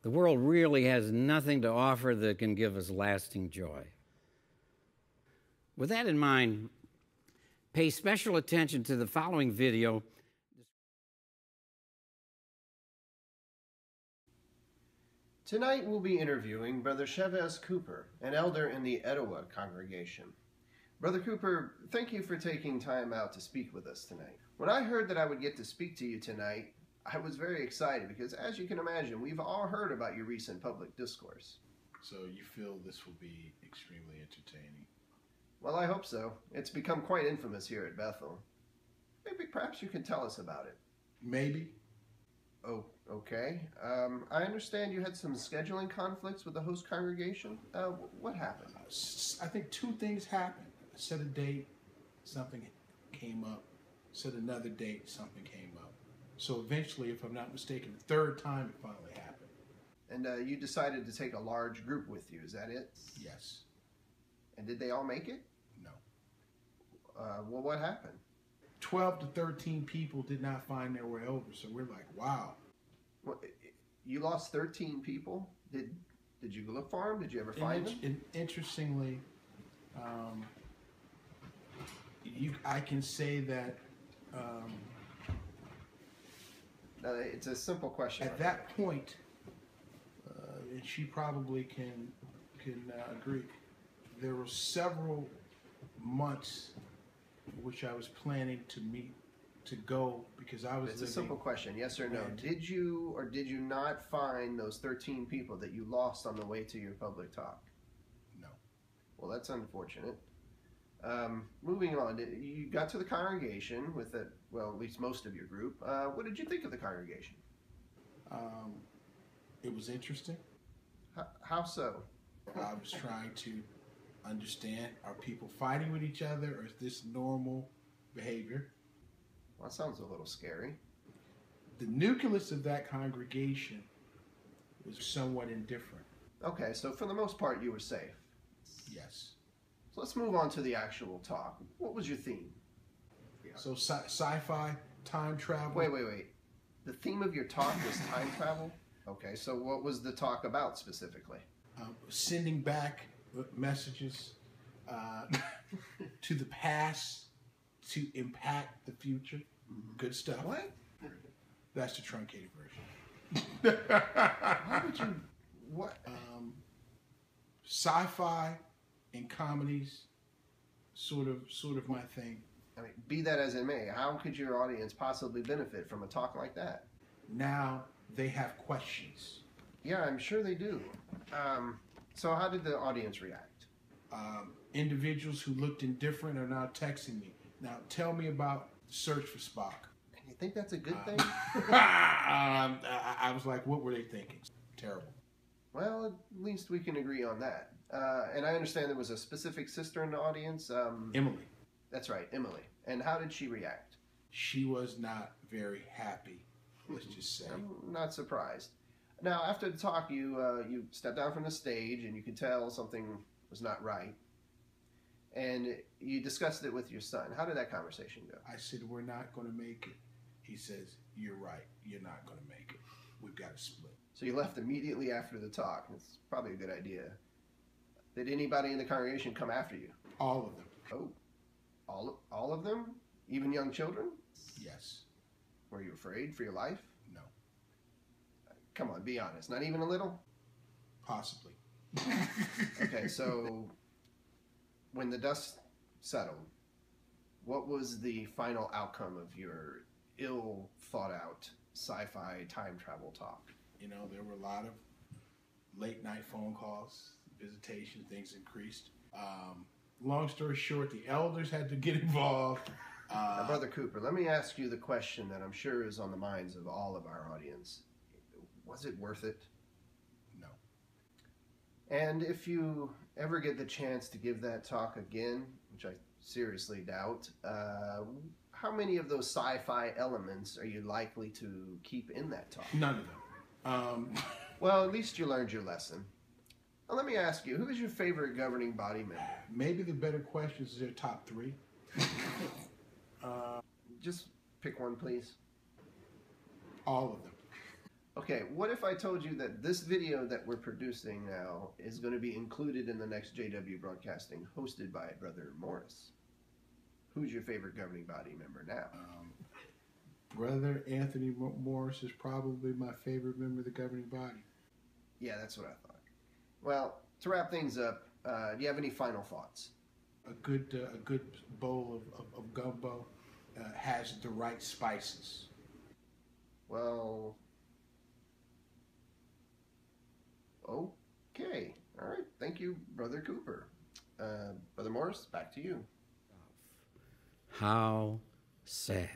The world really has nothing to offer that can give us lasting joy. With that in mind, pay special attention to the following video. Tonight we'll be interviewing Brother Chavez Cooper, an elder in the Etowah congregation. Brother Cooper, thank you for taking time out to speak with us tonight. When I heard that I would get to speak to you tonight, I was very excited because, as you can imagine, we've all heard about your recent public discourse. So you feel this will be extremely entertaining? Well, I hope so. It's become quite infamous here at Bethel. Maybe perhaps you can tell us about it. Maybe. Oh, okay. I understand you had some scheduling conflicts with the host congregation. What happened? I think two things happened. I set a date, something came up. Set another date, something came up. So eventually, if I'm not mistaken, the third time it finally happened. And you decided to take a large group with you, is that it? Yes. And did they all make it? No. Well, what happened? 12 to 13 people did not find their way over, so we're like, wow. Well, you lost 13 people? Did you look for them? Did you ever find them? And interestingly, I can say that it's a simple question. At that point, and she probably can agree, there were several months in which I was planning to go because I was It's living. a simple question, yes or no. And Did you or did you not find those 13 people that you lost on the way to your public talk? No. Well, that's unfortunate. Moving on, you got to the congregation with at least most of your group. What did you think of the congregation? It was interesting. How so? I was trying to understand, are people fighting with each other or is this normal behavior? Well, that sounds a little scary. The nucleus of that congregation was somewhat indifferent. Okay, so for the most part you were safe. Yes. So let's move on to the actual talk. What was your theme? So sci-fi, time travel. Wait. The theme of your talk was time travel? Okay, so what was the talk about specifically? Sending back messages to the past to impact the future. Mm-hmm. Good stuff. What? That's the truncated version. How would you... What? Sci-fi and comedies, sort of my thing. I mean, be that as it may, how could your audience possibly benefit from a talk like that? Now they have questions. Yeah, I'm sure they do. So how did the audience react? Individuals who looked indifferent are now texting me. Now tell me about the search for Spock. And you think that's a good thing? I was like, what were they thinking? Terrible. Well, at least we can agree on that. And I understand there was a specific sister in the audience. Emily. That's right, Emily. And how did she react? She was not very happy, let's just say. I'm not surprised. Now, after the talk, you stepped down from the stage, and you could tell something was not right. And you discussed it with your son. How did that conversation go? I said, we're not going to make it. He says, you're right. You're not going to make it. We've got to split. So you left immediately after the talk. It's probably a good idea. Did anybody in the congregation come after you? All of them. Oh, all of them? Even young children? Yes. Were you afraid for your life? No. Come on, be honest. Not even a little? Possibly. Okay, so when the dust settled, what was the final outcome of your ill thought out sci-fi time travel talk? You know, there were a lot of late night phone calls, visitation, things increased. Long story short, the elders had to get involved. Now, Brother Cooper, let me ask you the question that I'm sure is on the minds of all of our audience. Was it worth it? No. And if you ever get the chance to give that talk again, which I seriously doubt, how many of those sci-fi elements are you likely to keep in that talk? None of them. Well, at least you learned your lesson. Now, let me ask you, who is your favorite governing body member? Maybe the better question is their top three. Just pick one, please. All of them. Okay, what if I told you that this video that we're producing now is going to be included in the next JW Broadcasting hosted by Brother Morris? Who's your favorite governing body member now? Brother Anthony Morris is probably my favorite member of the governing body. Yeah, that's what I thought. Well, to wrap things up, do you have any final thoughts? A good bowl of gumbo has the right spices. Well, okay. All right. Thank you, Brother Cooper. Brother Morris, back to you. How sad.